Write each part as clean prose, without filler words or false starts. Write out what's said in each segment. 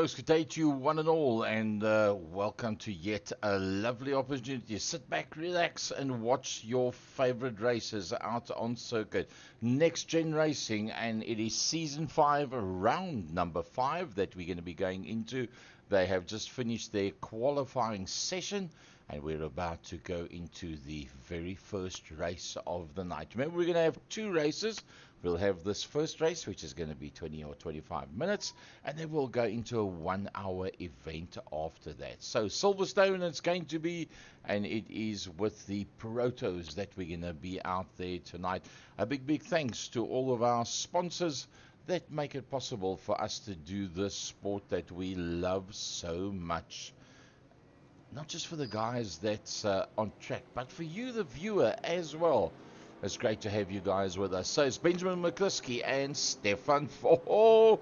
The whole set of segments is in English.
folks, good day to you one and all, and welcome to yet a lovely opportunity. Sit back, relax, and watch your favorite races out on circuit. Next Gen Racing, and it is Season 5, round number 5 that we're going to be going into. They have just finished their qualifying session, and we're about to go into the very first race of the night. Remember, we're going to have two races. We'll have this first race, which is going to be 20 or 25 minutes, and then we'll go into a 1 hour event after that. So Silverstone it's going to be, and it is with the Protos that we're going to be out there tonight. A big thanks to all of our sponsors that make it possible for us to do this sport that we love so much. Not just for the guys that's on track, but for you, the viewer, as well. It's great to have you guys with us. So it's Benjamin McCluskey and Stefan. Oh,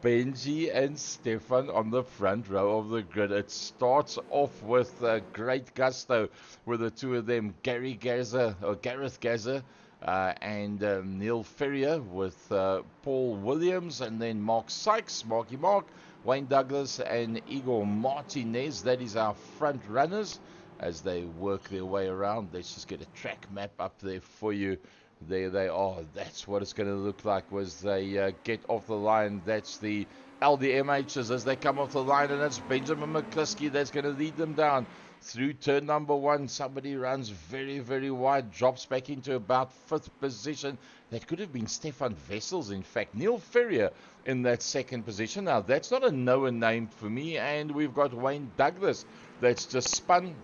Benji and Stefan on the front row of the grid. It starts off with great gusto with the two of them, Gareth Gaza, and Neil Ferrier with Paul Williams, and then Mark Sykes, Marky Mark, Wayne Douglas, and Igor Martinez. That is our front runners as they work their way around. Let's just get a track map up there for you. There they are. That's what it's going to look like as they get off the line. That's the LDMHs as they come off the line, and it's Benjamin McCluskey that's going to lead them down through turn number 1. Somebody runs very wide, drops back into about 5th position. That could have been Stefan Wessels, in fact. Neil Ferrier in that 2nd position. Now, that's not a known name for me, and we've got Wayne Douglas that's just spun.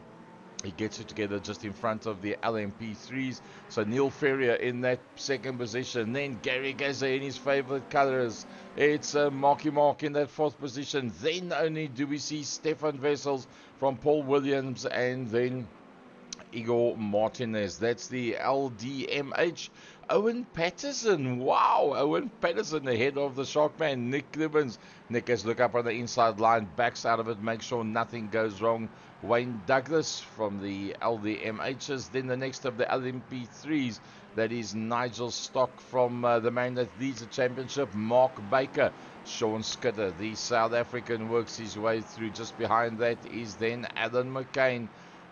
He gets it together just in front of the LMP3s. So Neil Ferrier in that 2nd position. Then Gary Gaza in his favorite colors. It's Marky Mark in that 4th position. Then only do we see Stefan Wessels from Paul Williams, and then Igor Martinez. That's the LDMH. Owen Patterson. Wow, Owen Patterson ahead of the Sharkman, Nick Clibbins. Nick has look up on the inside line, backs out of it, makes sure nothing goes wrong. Wayne Douglas from the LDMHs. Then the next of the LMP3s, that is Nigel Stock from the man that leads the championship, Mark Baker. Sean Skidder, the South African, works his way through. Just behind that is then Alan McCain.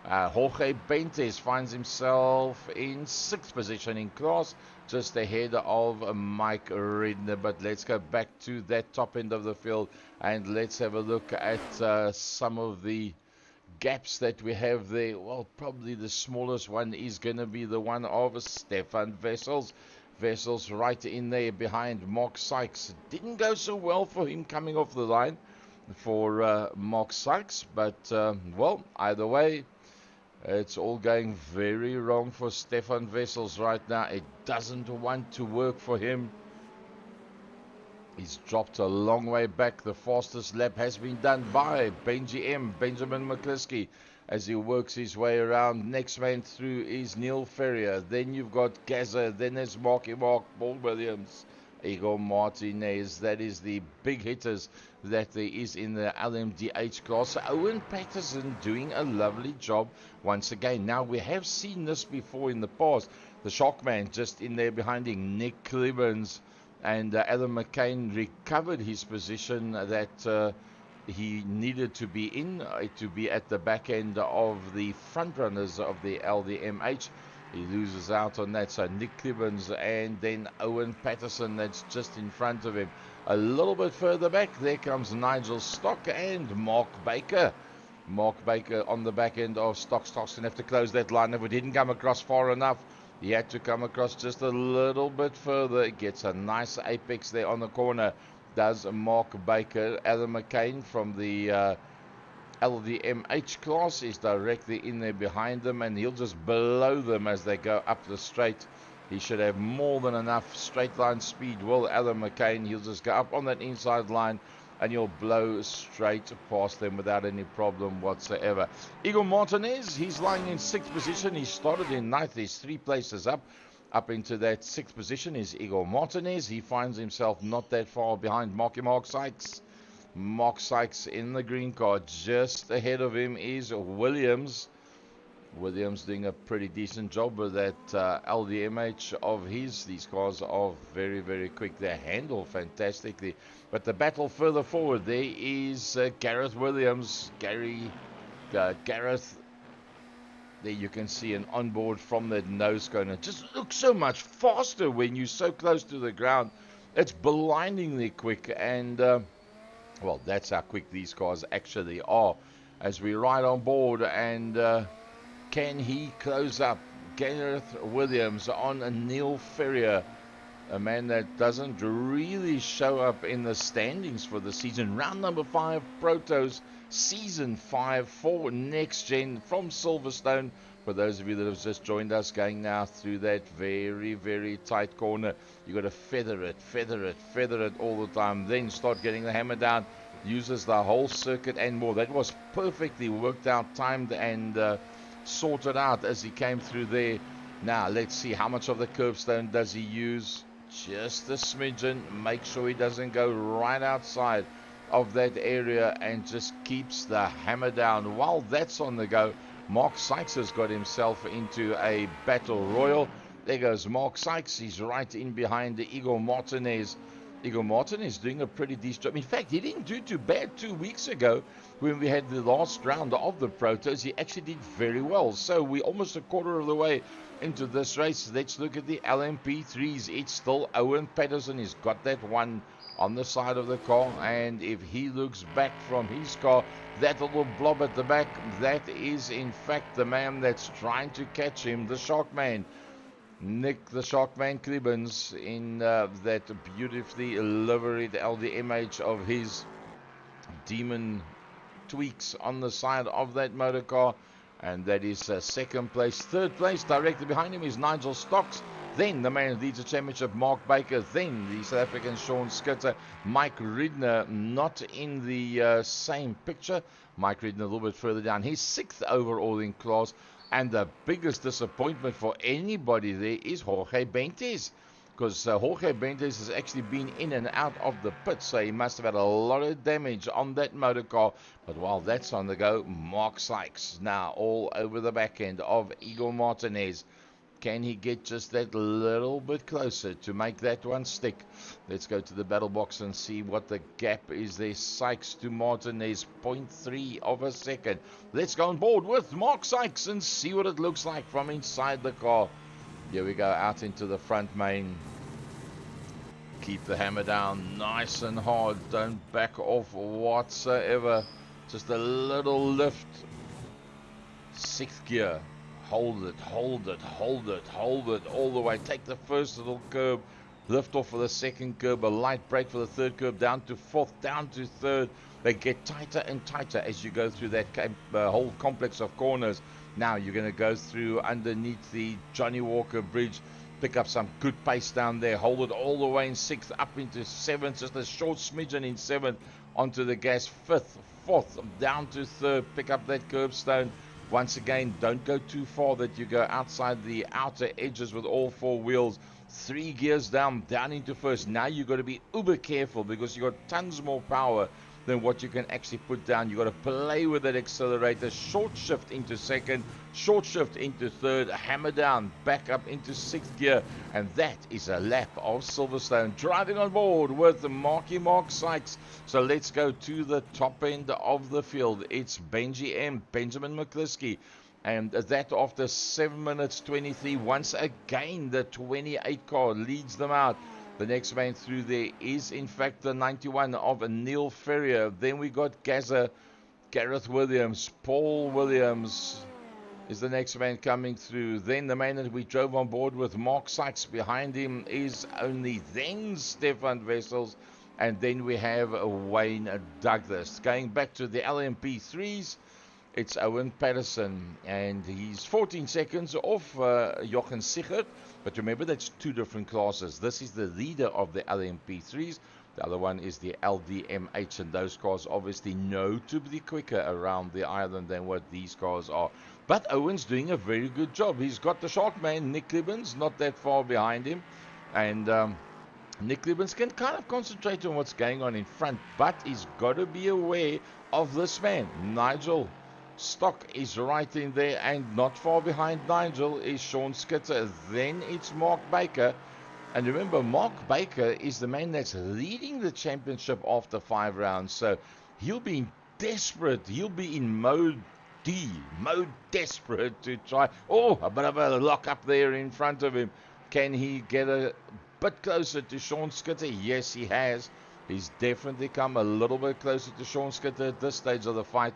Jorge Bentes finds himself in 6th position in class, just ahead of Mike Redner. But let's go back to that top end of the field, and let's have a look at some of the gaps that we have there. Well, probably the smallest one is going to be the one of Stefan Wessels. Wessels right in there behind Mark Sykes. Didn't go so well for him coming off the line for Mark Sykes, but well, either way, it's all going very wrong for Stefan Wessels right now. It doesn't want to work for him. He's dropped a long way back. The fastest lap has been done by Benjamin McCluskey as he works his way around. Next man through is Neil Ferrier. Then you've got Gaza. Then there's Marky Mark, Paul Williams, Igor Martinez. That is the big hitters that there is in the LMDH class. Owen Patterson doing a lovely job once again. Now, we have seen this before in the past. The Sharkman just in there behind him, Nick Clibbins. And Alan McCain recovered his position that he needed to be in, to be at the back end of the front runners of the LDMH. He loses out on that. So Nick Clibbins and then Owen Patterson, that's just in front of him. A little bit further back, there comes Nigel Stock and Mark Baker. Mark Baker on the back end of Stock. Stock's going to have to close that line. If it didn't come across far enough, he had to come across just a little bit further. It gets a nice apex there on the corner. Does Mark Baker. Alan McCain from the LDMH class is directly in there behind them, and he'll just blow them as they go up the straight. He should have more than enough straight line speed. Will Alan McCain. He'll just go up on that inside line, and you'll blow straight past them without any problem whatsoever. Igor Martinez, he's lying in 6th position. He started in 9th. He's 3 places up. Up into that 6th position is Igor Martinez. He finds himself not that far behind Marky Mark Sykes. Mark Sykes in the green car. Just ahead of him is Williams. Williams doing a pretty decent job with that LDMH of his. These cars are very, very quick. They handle fantastically. But the battle further forward, there is Gareth Williams. Gareth, there you can see an onboard from that nose cone. It just looks so much faster when you're so close to the ground. It's blindingly quick. And, well, that's how quick these cars actually are. As we ride on board and... can he close up Gareth Williams on a Neil Ferrier, a man that doesn't really show up in the standings for the season? Round number 5, Protos, season 5 for Next Gen from Silverstone. For those of you that have just joined us, going now through that very, very tight corner. You got to feather it all the time. Then start getting the hammer down. Uses the whole circuit and more. That was perfectly worked out, timed and sorted out as he came through there. Now let's see how much of the curbstone does he use. Just a smidgen. Make sure he doesn't go right outside of that area and just keeps the hammer down. While that's on the go, Mark Sykes has got himself into a battle royal. There goes Mark Sykes. He's right in behind the Igor Martinez. Igor Martinez doing a pretty decent job. In fact, he didn't do too bad 2 weeks ago when we had the last round of the Protos. He actually did very well. So we're almost a quarter of the way into this race. Let's look at the LMP3s. It's still Owen Patterson. He's got that one on the side of the car. And if he looks back from his car, that little blob at the back, that is in fact the man that's trying to catch him, the Sharkman. Nick the Sharkman Klibbens in that beautifully liveried LDMH of his. Demon tweaks on the side of that motor car, and that is second place. Third place directly behind him is Nigel Stocks. Then the man who leads the championship, Mark Baker. Then the South African Sean Skitter. Mike Ridner not in the same picture. Mike Ridner a little bit further down. He's 6th overall in class. And the biggest disappointment for anybody there is Jorge Bentes. Because Jorge Bentes has actually been in and out of the pit. So he must have had a lot of damage on that motor car. But while that's on the go, Mark Sykes now all over the back end of Igor Martinez. Can he get just that little bit closer to make that one stick? Let's go to the battle box and see what the gap is there. Sykes to Martinez, 0.3 of a second. Let's go on board with Mark Sykes and see what it looks like from inside the car. Here we go, out into the front main. Keep the hammer down nice and hard. Don't back off whatsoever. Just a little lift. 6th gear. Hold it all the way. Take the first little curb, lift off for the second curb, a light brake for the third curb, down to 4th, down to 3rd. They get tighter and tighter as you go through that whole complex of corners. Now you're going to go through underneath the Johnny Walker Bridge, pick up some good pace down there, hold it all the way in 6th, up into 7th, just a short smidgen in 7th, onto the gas, 5th, 4th, down to 3rd, pick up that curbstone. Once again, don't go too far that you go outside the outer edges with all 4 wheels. 3 gears down into 1st. Now you've got to be uber careful because you've got tons more power than what you can actually put down. You've got to play with that accelerator. Short shift into 2nd, short shift into 3rd, hammer down, back up into 6th gear. And that is a lap of Silverstone. Driving on board with Mark Sykes. So let's go to the top end of the field. It's Benji M, Benjamin McCliskey. And that after 7 minutes 23, once again the 28 car leads them out. The next man through there is in fact the 91 of Neil Ferrier. Then we got Gareth Williams, Paul Williams is the next man coming through. Then the man that we drove on board with, Mark Sykes. Behind him is only then Stefan Wessels. And then we have Wayne Douglas. Going back to the LMP3s, it's Owen Patterson, and he's 14 seconds off Jochen Sichert. But remember, that's 2 different classes. This is the leader of the LMP3s. The other one is the LDMH, and those cars obviously know to be quicker around the island than what these cars are. But Owen's doing a very good job. He's got the Sharkman, Nick Klibbens, not that far behind him. And Nick Klibbens can kind of concentrate on what's going on in front, but he's got to be aware of this man, Nigel Stock is right in there, and not far behind Nigel is Sean Skitter. Then it's Mark Baker. And remember, Mark Baker is the man that's leading the championship after 5 rounds. So he'll be desperate. He'll be in mode D, mode desperate to try. Oh, a bit of a lock up there in front of him. Can he get a bit closer to Sean Skitter? Yes, he has. He's definitely come a little bit closer to Sean Skitter at this stage of the fight.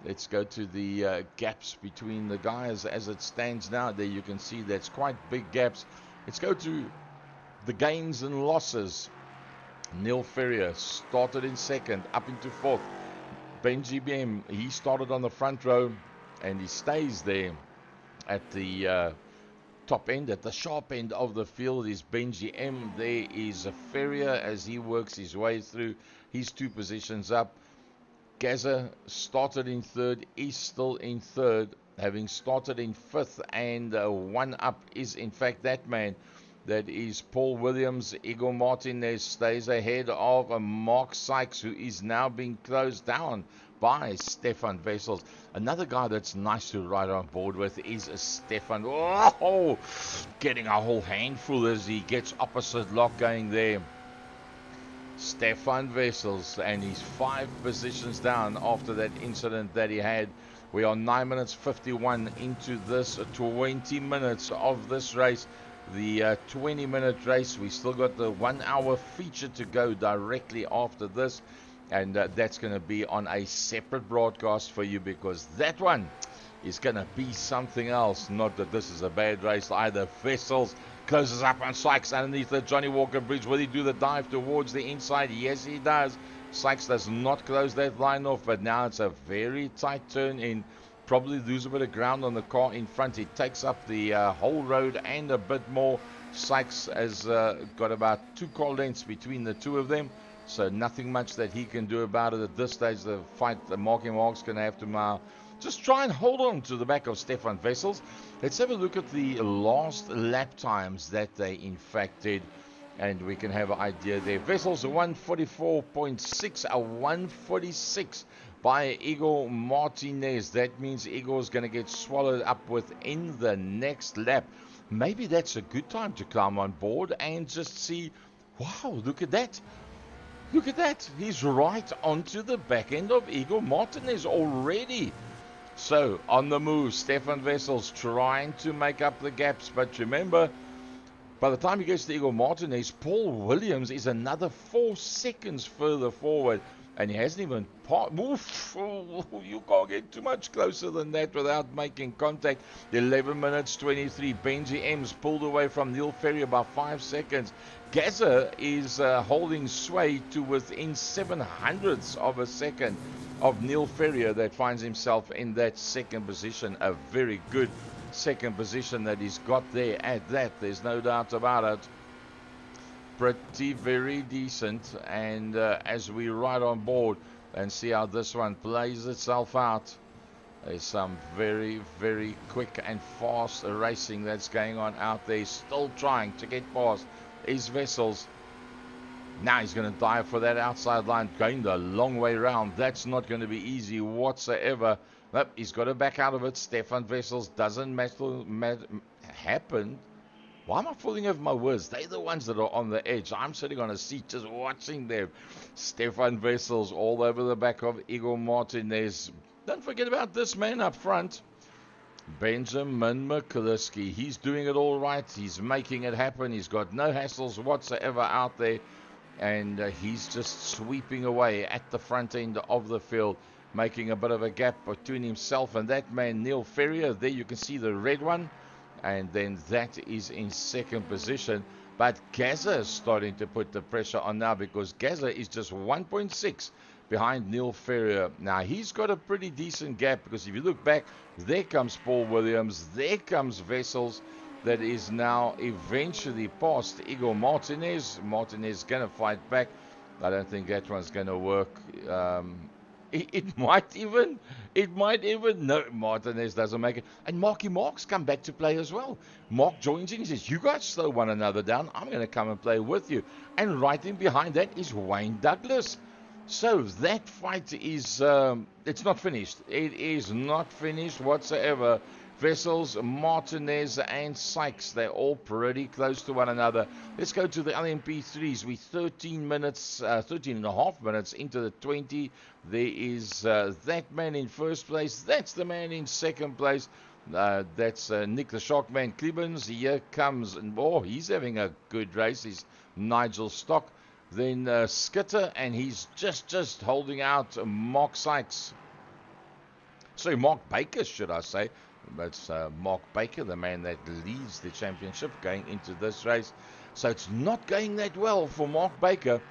Let's go to the gaps between the guys as it stands now. There you can see that's quite big gaps. Let's go to the gains and losses. Neil Ferrier started in second, up into fourth. Benji BM, he started on the front row, and he stays there at the top end, at the sharp end of the field is Benji M. There is a Ferrier as he works his way through his 2 positions up. Gaza started in third, is still in third, having started in fifth, and 1 up is in fact that man. That is Paul Williams. Igor Martinez stays ahead of Mark Sykes, who is now being closed down by Stefan Wessels. Another guy that's nice to ride on board with is Stefan. Oh, getting a whole handful as he gets opposite lock going there. Stefan Wessels, and he's 5 positions down after that incident that he had. We are 9 minutes 51 into this 20 minutes of this race. The 20-minute race. We still got the 1-hour feature to go directly after this, and that's going to be on a separate broadcast for you, because that one is going to be something else. Not that this is a bad race either. Wessels closes up on Sykes underneath the Johnny Walker Bridge. Will he do the dive towards the inside? Yes, he does. Sykes does not close that line off, but now it's a very tight turn in. Probably lose a bit of ground on the car in front. It takes up the whole road and a bit more. Sykes has got about 2 car lengths between the 2 of them, so nothing much that he can do about it at this stage of the fight. The Marky Mark's going to have to just try and hold on to the back of Stefan Wessels. Let's have a look at the last lap times that they in fact did, and we can have an idea there. Wessels a 144.6, a 146 by Igor Martinez. That means Igor's going to get swallowed up within the next lap. Maybe that's a good time to climb on board and just see, wow, look at that. Look at that. He's right onto the back end of Igor Martinez already. So, on the move, Stefan Wessels trying to make up the gaps. But remember, by the time he gets to Igor Martinez, Paul Williams is another 4 seconds further forward. And he hasn't even you can't get too much closer than that without making contact. 11 minutes 23. Benji M's pulled away from Neil Ferrier by 5 seconds. Gaza is holding sway to within 700ths of a second of Neil Ferrier, that finds himself in that second position. A very good second position that he's got there at that. There's no doubt about it. Pretty very decent, and as we ride on board and see how this one plays itself out, there's some very, very quick and fast racing that's going on out there. Still trying to get past is Wessels. Now he's going to dive for that outside line, going the long way round. That's not going to be easy whatsoever. Nope, he's got to back out of it. Stefan Wessels doesn't happen. Why am I falling over my words? They're the ones that are on the edge. I'm sitting on a seat just watching them. Stefan Wessels all over the back of Igor Martinez. Don't forget about this man up front, Benjamin McCluskey. He's doing it all right. He's making it happen. He's got no hassles whatsoever out there. And he's just sweeping away at the front end of the field, making a bit of a gap between himself and that man, Neil Ferrier. There you can see the red one. And then that is in second position. But Gaza is starting to put the pressure on now, because Gaza is just 1.6 behind Neil Ferrier. Now, he's got a pretty decent gap, because if you look back, there comes Paul Williams. There comes Wessels, that is now eventually past Igor Martinez. Martinez going to fight back. I don't think that one's going to work. It might even. No, Martinez doesn't make it. And Marky Mark's come back to play as well. Mark joins in. He says, you guys slow one another down. I'm going to come and play with you. And right in behind that is Wayne Douglas. So that fight is, it's not finished. It is not finished whatsoever. Vessels, Martinez, and Sykes, they're all pretty close to one another. Let's go to the LMP3s. We're 13 and a half minutes into the 20. There is that man in first place. That's the man in second place. That's Nick the Sharkman Klibbens. Here comes, and oh, he's having a good race. He's Nigel Stock. Then Skitter, and he's just holding out Mark Sykes. Sorry, Mark Baker, should I say. That's Mark Baker, the man that leads the championship going into this race. So it's not going that well for Mark Baker.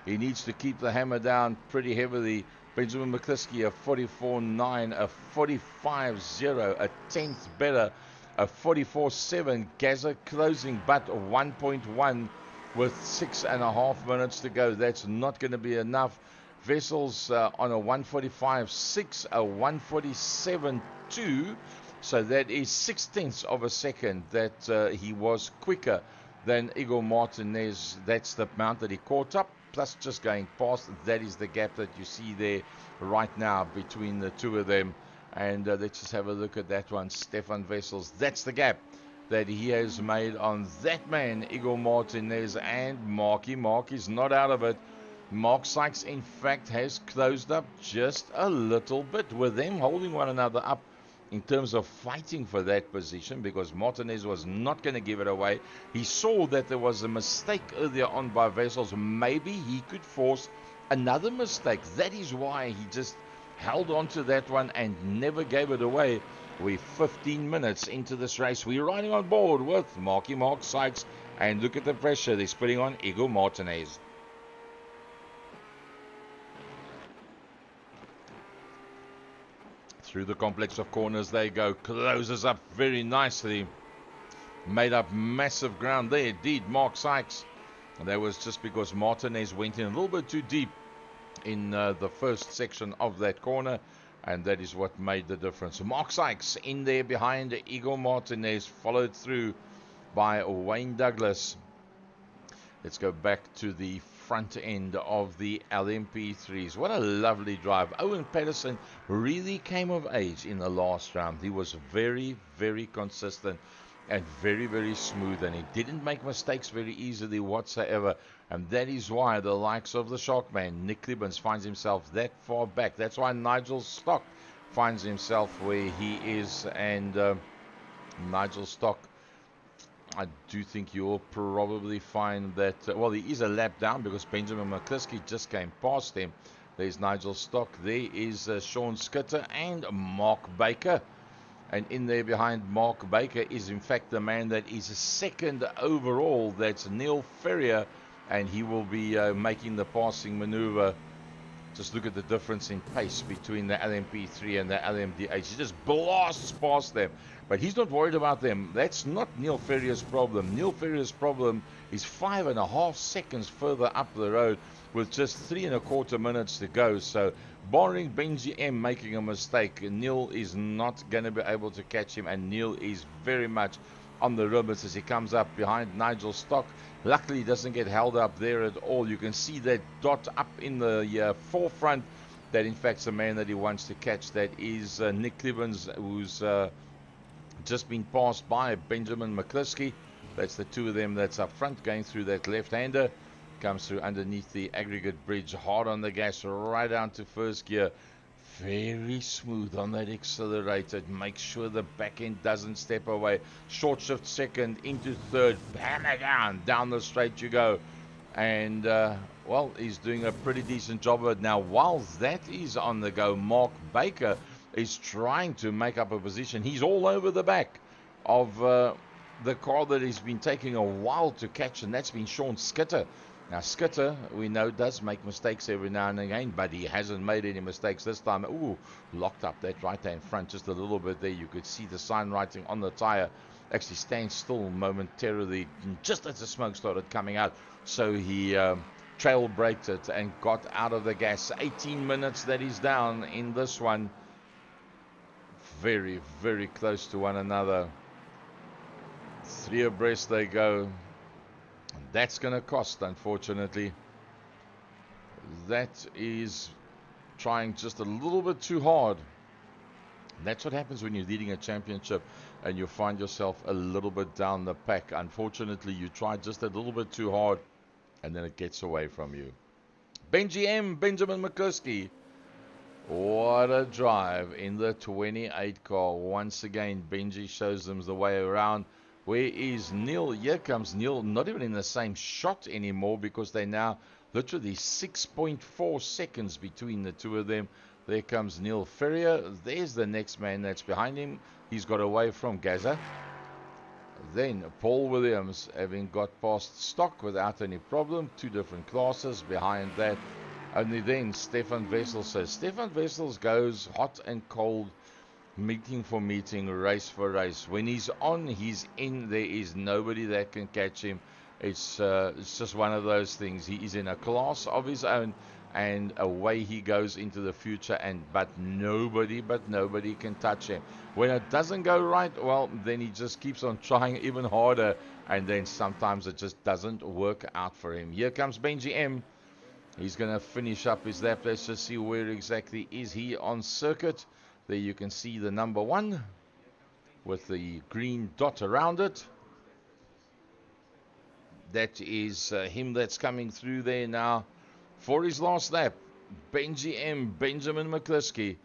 He needs to keep the hammer down pretty heavily. Benjamin McCliskey, a 44.9, a 45.0, a tenth better, a 44.7. Gaza closing but 1.1 with 6.5 minutes to go. That's not going to be enough. Vessels on a 145.6, a 147.2. So that is 0.6 of a second that he was quicker than Igor Martinez. That's the amount that he caught up, plus just going past. That is the gap that you see there right now between the two of them. And let's just have a look at that one. Stefan Vessels, that's the gap that he has made on that man, Igor Martinez. And Mark is not out of it. Mark Sykes, in fact, has closed up just a little bit, with them holding one another up in terms of fighting for that position, because Martinez was not going to give it away. He saw that there was a mistake earlier on by Vessels. Maybe he could force another mistake. That is why he just held on to that one and never gave it away. We're 15 minutes into this race. We're riding on board with Mark Sykes, and look at the pressure he's putting on Igor Martinez. Through the complex of corners they go. Closes up very nicely. Made up massive ground there. Indeed, Mark Sykes. And that was just because Martinez went in a little bit too deep in the first section of that corner. And that is what made the difference. Mark Sykes in there behind Igor Martinez. Followed through by Wayne Douglas. Let's go back to the front end of the LMP3s. What a lovely drive. Owen Patterson really came of age in the last round. He was very, very consistent and very, very smooth, and he didn't make mistakes very easily whatsoever. And that is why the likes of the Sharkman, Nick Klibbens, finds himself that far back. That's why Nigel Stock finds himself where he is. And Nigel Stock, I do think you'll probably find that, well, he is a lap down because Benjamin McCliskey just came past him. There's Nigel Stock. There is Sean Skitter and Mark Baker. And in there behind Mark Baker is, in fact, the man that is second overall. That's Neil Ferrier, and he will be making the passing maneuver. Just look at the difference in pace between the LMP3 and the LMDH. He just blasts past them. But he's not worried about them. That's not Neil Ferrier's problem. Neil Ferrier's problem is 5.5 seconds further up the road with just 3.25 minutes to go. So, barring Benji M making a mistake, Neil is not going to be able to catch him. And Neil is very much on the ribbons as he comes up behind Nigel Stock. Luckily, he doesn't get held up there at all. You can see that dot up in the forefront. That, in fact, is the man that he wants to catch. That is Nick Klibbens, who's just been passed by Benjamin McCliskey. That's the two of them that's up front, going through that left-hander. Comes through underneath the aggregate bridge, hard on the gas, right down to first gear. Very smooth on that accelerator. Make sure the back end doesn't step away. Short shift second into third. Bam again. Down the straight you go. And, well, he's doing a pretty decent job of it. Now, while that is on the go, Mark Baker is trying to make up a position. He's all over the back of the car that has been taking a while to catch, and that's been Sean Skitter. Now, Skitter, we know, does make mistakes every now and again, but he hasn't made any mistakes this time. Ooh, locked up that right-hand front just a little bit there. You could see the sign writing on the tire actually stand still momentarily just as the smoke started coming out. So he trail braked it and got out of the gas. 18 minutes that he's down in this one. Very, very close to one another. 3 abreast they go. That's going to cost, unfortunately. That is trying just a little bit too hard. That's what happens when you're leading a championship and you find yourself a little bit down the pack. Unfortunately, you try just a little bit too hard and then it gets away from you. Benji M, Benjamin McCluskey. What a drive in the 28 car. Once again, Benji shows them the way around. Where is Neil? Here comes Neil. Not even in the same shot anymore because they now literally 6.4 seconds between the two of them. There comes Neil Ferrier. There's the next man that's behind him. He's got away from Gaza. Then Paul Williams, having got past Stock without any problem. Two different classes behind that. Only then Stefan Wessels says. Stefan Wessels goes hot and cold, meeting for meeting, race for race. When he's on, he's in. There is nobody that can catch him. It's just one of those things. He is in a class of his own, and away he goes into the future. But nobody can touch him. When it doesn't go right, well, then he just keeps on trying even harder, and then sometimes it just doesn't work out for him. Here comes Benji M. He's going to finish up his lap. Let's just see where exactly is he on circuit. There you can see the number 1 with the green dot around it. That is him that's coming through there now for his last lap. Benji M, Benjamin McCluskey,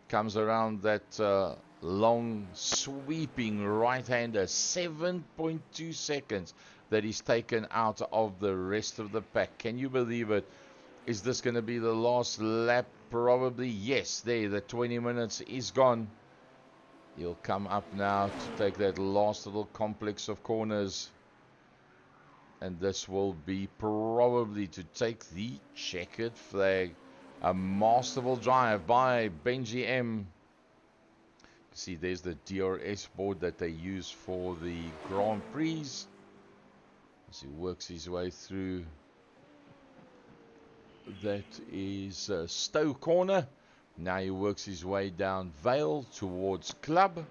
comes around that long sweeping right-hander. 7.2 seconds that he's taken out of the rest of the pack. Can you believe it? Is this going to be the last lap? Probably yes. There, the 20 minutes is gone. He'll come up now to take that last little complex of corners. And this will be probably to take the checkered flag. A masterful drive by Benji M. See, there's the DRS board that they use for the Grand Prix. As he works his way through. That is Stowe Corner. Now he works his way down Vale towards Club.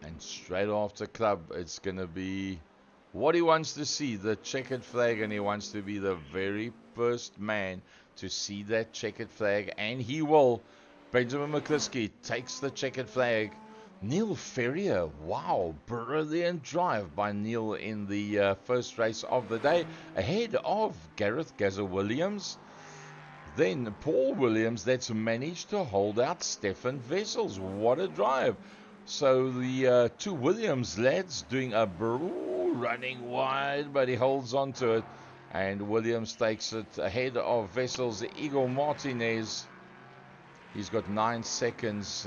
And straight after Club, it's going to be what he wants to see, the checkered flag. And he wants to be the very first man to see that checkered flag. And he will. Benjamin McCluskey takes the checkered flag. Neil Ferrier, wow, brilliant drive by Neil in the first race of the day, ahead of Gareth Gaza Williams. Then Paul Williams, that's managed to hold out Stefan Wessels. What a drive. So the two Williams lads doing a running wide, but he holds on to it. And Williams takes it ahead of Wessels. Igor Martinez, he's got 9 seconds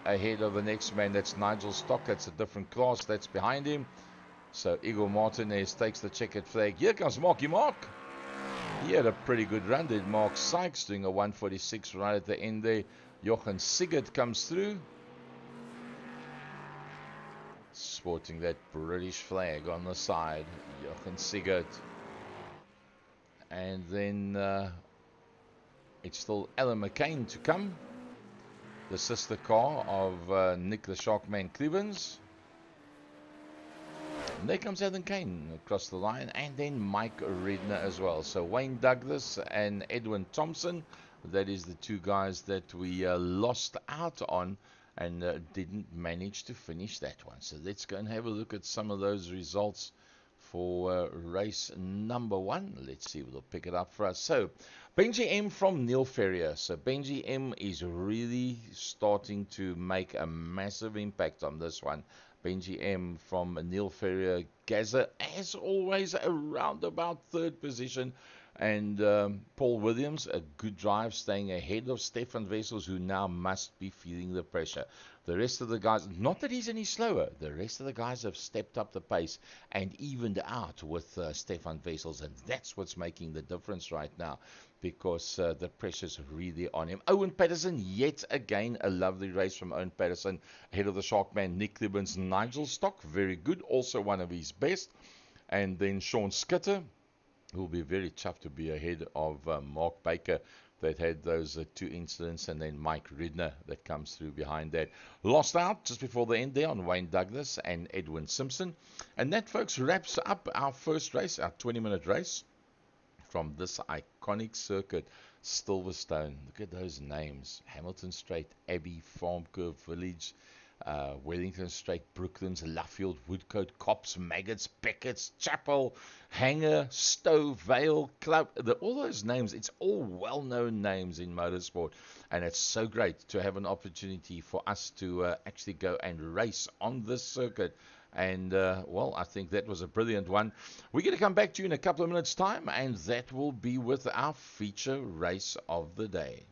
ahead of the next man. That's Nigel Stock. That's a different class that's behind him. So Igor Martinez takes the checkered flag. Here comes Marky Mark. He had a pretty good run, did Mark Sykes, doing a 146 right at the end there. Jochen Sigurd comes through, sporting that British flag on the side. Jochen Sigurd. And then it's still Alan McCain to come, the sister car of Nick the Sharkman Clevens. And there comes Alan Kane across the line, and then Mike Redner as well. So Wayne Douglas and Edwin Thompson, that is the two guys that we lost out on and didn't manage to finish that one. So let's go and have a look at some of those results for race number 1. Let's see if they'll pick it up for us. So Benji M from Neil Ferrier. So Benji M is really starting to make a massive impact on this one. Benji M from Neil Ferrier. Gaza, as always, around about 3rd position. And Paul Williams, a good drive, staying ahead of Stefan Wessels, who now must be feeling the pressure. The rest of the guys, not that he's any slower, the rest of the guys have stepped up the pace and evened out with Stefan Wessels, and that's what's making the difference right now, because the pressure's really on him. Owen Patterson, yet again, a lovely race from Owen Patterson, ahead of the Sharkman Nick Clevens. Nigel Stock, very good, also one of his best. And then Sean Skitter, who will be very tough to be ahead of Mark Baker, that had those 2 incidents, and then Mike Redner that comes through behind that. Lost out just before the end there on Wayne Douglas and Edwin Simpson. And that, folks, wraps up our first race, our 20-minute race from this iconic circuit, Silverstone. Look at those names: Hamilton Straight, Abbey, Farm Curve Village, Wellington Straight, Brooklands, Luffield, Woodcote, Copse, Maggots, Beckett's, Chapel, Hanger, Stowe, Vale, Club. All those names, it's all well-known names in motorsport. And it's so great to have an opportunity for us to actually go and race on this circuit. And, well, I think that was a brilliant one. We're going to come back to you in a couple of minutes' time, and that will be with our feature race of the day.